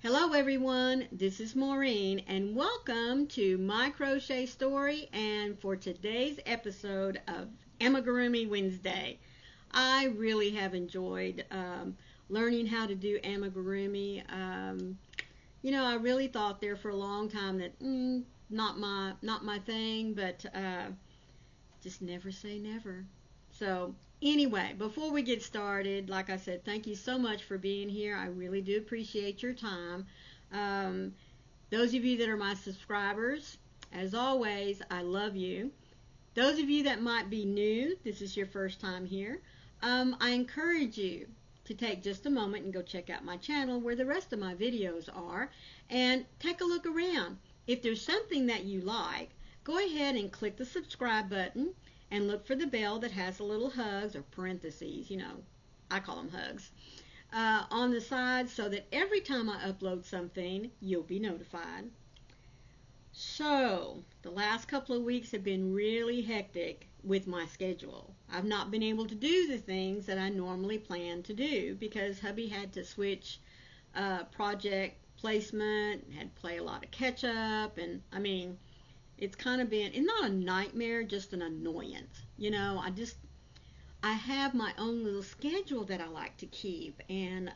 Hello everyone, this is Maureen and welcome to my crochet story and for today's episode of Amigurumi Wednesday. I really have enjoyed learning how to do amigurumi. I really thought there for a long time that not my thing, but just never say never. So anyway, before we get started, like I said, thank you so much for being here. I really do appreciate your time. Those of you that are my subscribers, as always, I love you. Those of you that might be new, this is your first time here, I encourage you to take just a moment and go check out my channel where the rest of my videos are and take a look around. If there's something that you like, go ahead and click the subscribe button and look for the bell that has a little hugs or parentheses, I call them hugs, on the side so that every time I upload something, you'll be notified. So, the last couple of weeks have been really hectic with my schedule. I've not been able to do the things that I normally plan to do because hubby had to switch project placement, had to play a lot of catch up, and it's kind of been, it's not a nightmare, just an annoyance. I have my own little schedule that I like to keep, and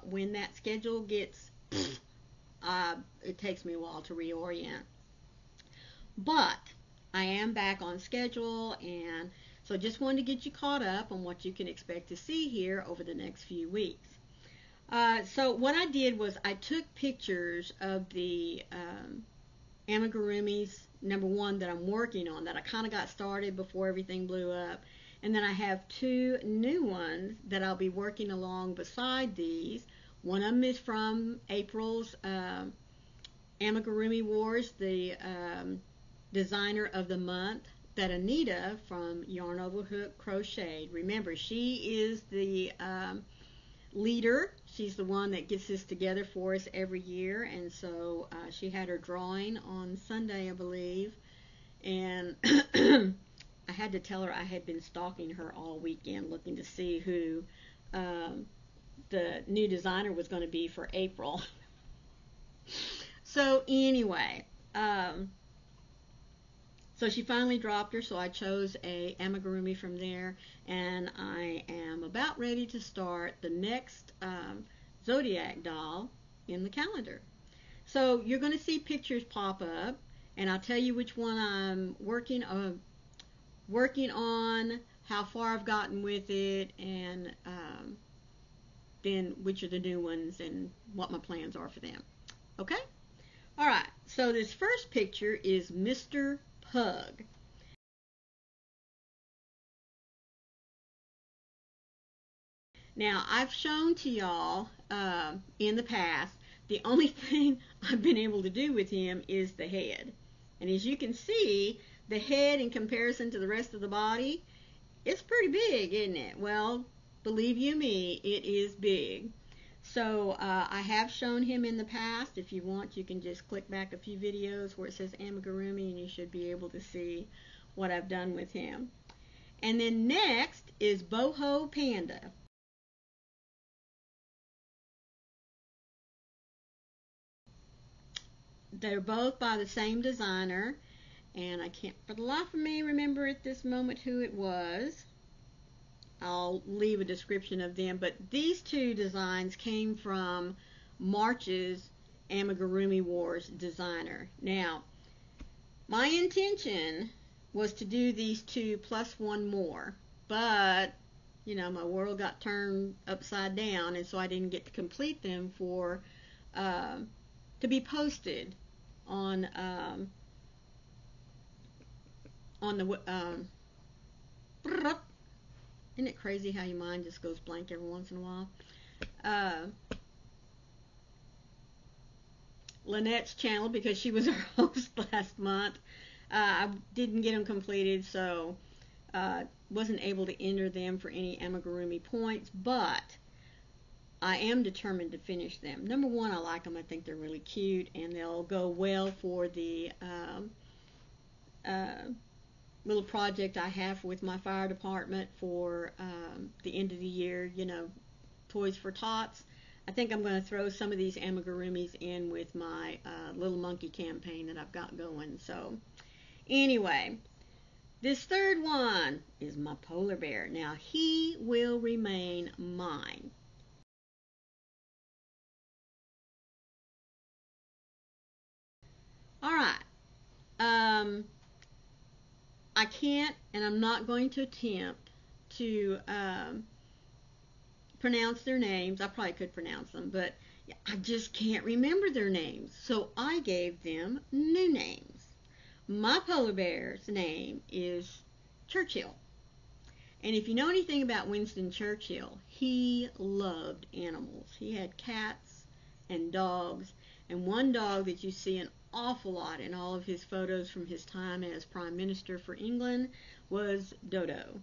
when that schedule gets, it takes me a while to reorient. But I am back on schedule, and so just wanted to get you caught up on what you can expect to see here over the next few weeks. So what I did was I took pictures of the amigurumis, number one, that I'm working on, that I kind of got started before everything blew up. And then I have two new ones that I'll be working along beside these. One of them is from April's Amigurumi Wars, the designer of the month, that Anita from Yarn Over Hook Crochet. Remember, she is the leader. She's the one that gets this together for us every year, and so she had her drawing on Sunday, I believe, and I had to tell her I had been stalking her all weekend looking to see who the new designer was going to be for April. So anyway, so she finally dropped her, so I chose a amigurumi from there, and I am about ready to start the next Zodiac doll in the calendar. So you're going to see pictures pop up, and I'll tell you which one I'm working on, how far I've gotten with it, and then which are the new ones and what my plans are for them. Okay? Alright, so this first picture is Mr. Pug. Now, I've shown to y'all in the past, the only thing I've been able to do with him is the head. And as you can see, the head in comparison to the rest of the body, it's pretty big, isn't it? Well, believe you me, it is big. So I have shown him in the past. If you want, you can just click back a few videos where it says amigurumi and you should be able to see what I've done with him. And then next is Boho Panda. They're both by the same designer, and I can't for the life of me remember at this moment who it was. I'll leave a description of them, but these two designs came from March's Amigurumi Wars designer. Now, my intention was to do these two plus one more, but my world got turned upside down, and so I didn't get to complete them for to be posted on the isn't it crazy how your mind just goes blank every once in a while? Lynette's channel, because she was our host last month. I didn't get them completed, so wasn't able to enter them for any amigurumi points, but I am determined to finish them. Number one, I like them. I think they're really cute, and they'll go well for the little project I have with my fire department for the end of the year, Toys for Tots. I think I'm going to throw some of these amigurumis in with my little monkey campaign that I've got going. So anyway, this third one is my polar bear. Now he will remain mine. All right. I can't, and I'm not going to attempt to pronounce their names. I probably could pronounce them, but I just can't remember their names. So I gave them new names. My polar bear's name is Churchill. And if you know anything about Winston Churchill, he loved animals. He had cats and dogs, and one dog that you see an awful lot in all of his photos from his time as Prime Minister for England was Dodo.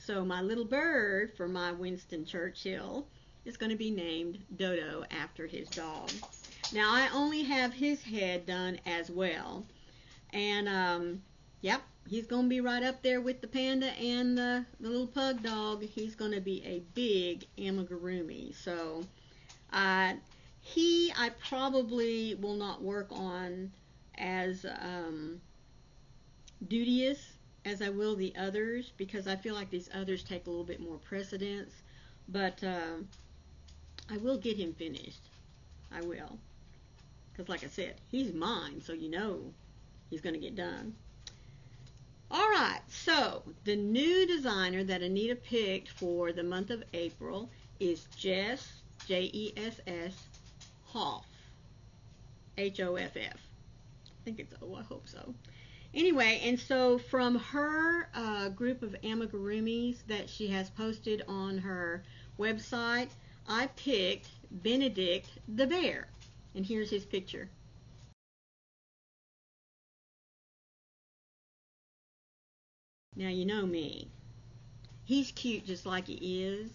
So my little bird for my Winston Churchill is going to be named Dodo after his dog. Now I only have his head done as well. And yep, he's going to be right up there with the panda and the little pug dog. He's going to be a big amigurumi. So I probably will not work on as duteous as I will the others, because I feel like these others take a little bit more precedence. But I will get him finished. I will. Because like I said, he's mine, so you know he's going to get done. Alright, so the new designer that Anita picked for the month of April is Jess, Jess, Hoff, Hoff. I think it's O, I hope so. Anyway, and so from her group of amigurumis that she has posted on her website, I picked Benedict the bear. And here's his picture. Now you know me. He's cute just like he is,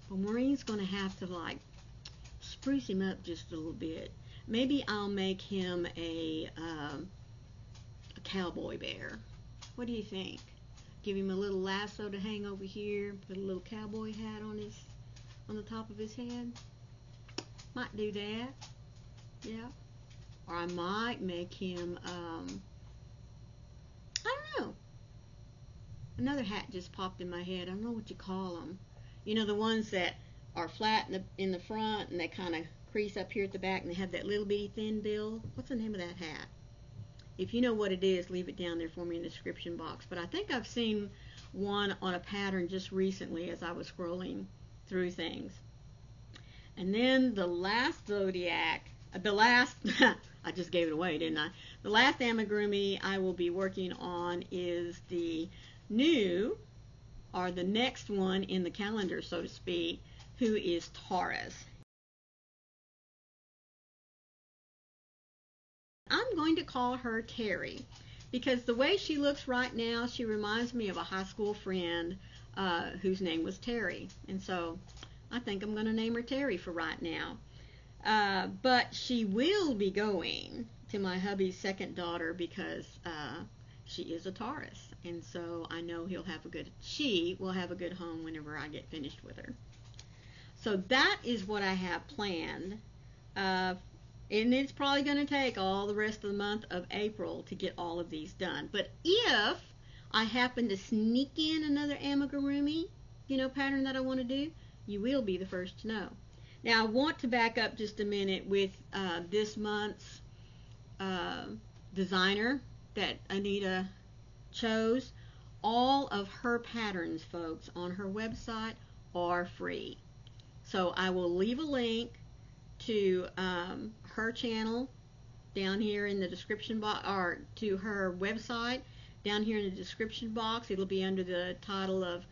but Maureen's going to have to like spruce him up just a little bit. Maybe I'll make him a cowboy bear. What do you think? Give him a little lasso to hang over here, put a little cowboy hat on the top of his head. Might do that. Yeah. Or I might make him I don't know. Another hat just popped in my head. I don't know what you call them. You know, the ones that are flat in the front and they kind of crease up here at the back and they have that little bitty thin bill. What's the name of that hat? If you know what it is, leave it down there for me in the description box. But I think I've seen one on a pattern just recently as I was scrolling through things. And then the last zodiac, I just gave it away, didn't I? The last amigurumi I will be working on is the new, or the next one in the calendar, so to speak, who is Taurus. I'm going to call her Terry, because the way she looks right now, she reminds me of a high school friend whose name was Terry. And so I think I'm going to name her Terry for right now. But she will be going to my hubby's second daughter because she is a Taurus. And so I know she will have a good home whenever I get finished with her. So that is what I have planned. And it's probably going to take all the rest of the month of April to get all of these done. But if I happen to sneak in another amigurumi, pattern that I want to do, you will be the first to know. Now, I want to back up just a minute with this month's designer that Anita chose. All of her patterns, folks, on her website are free. So I will leave a link to her channel down here in the description box, or to her website down here in the description box. It'll be under the title of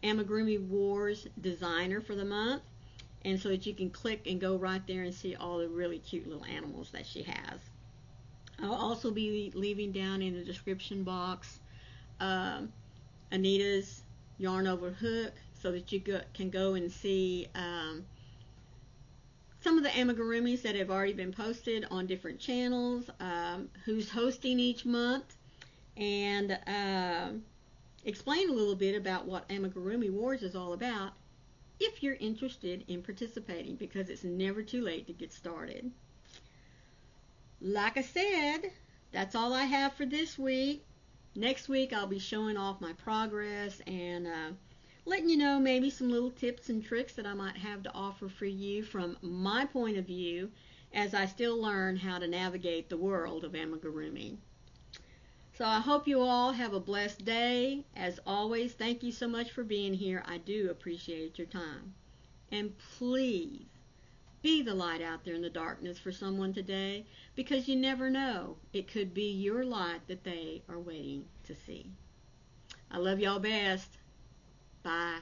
Amigurumi Wars Designer for the month, and so that you can click and go right there and see all the really cute little animals that she has. I'll also be leaving down in the description box Anita's Yarn Over Hook, so that you can go and see some of the amigurumis that have already been posted on different channels, who's hosting each month, and explain a little bit about what Amigurumi Wars is all about, if you're interested in participating, because it's never too late to get started. Like I said, that's all I have for this week. Next week I'll be showing off my progress and letting you know maybe some little tips and tricks that I might have to offer for you from my point of view as I still learn how to navigate the world of amigurumi. So I hope you all have a blessed day. As always, thank you so much for being here. I do appreciate your time. And please, be the light out there in the darkness for someone today, because you never know. It could be your light that they are waiting to see. I love y'all best. Bye.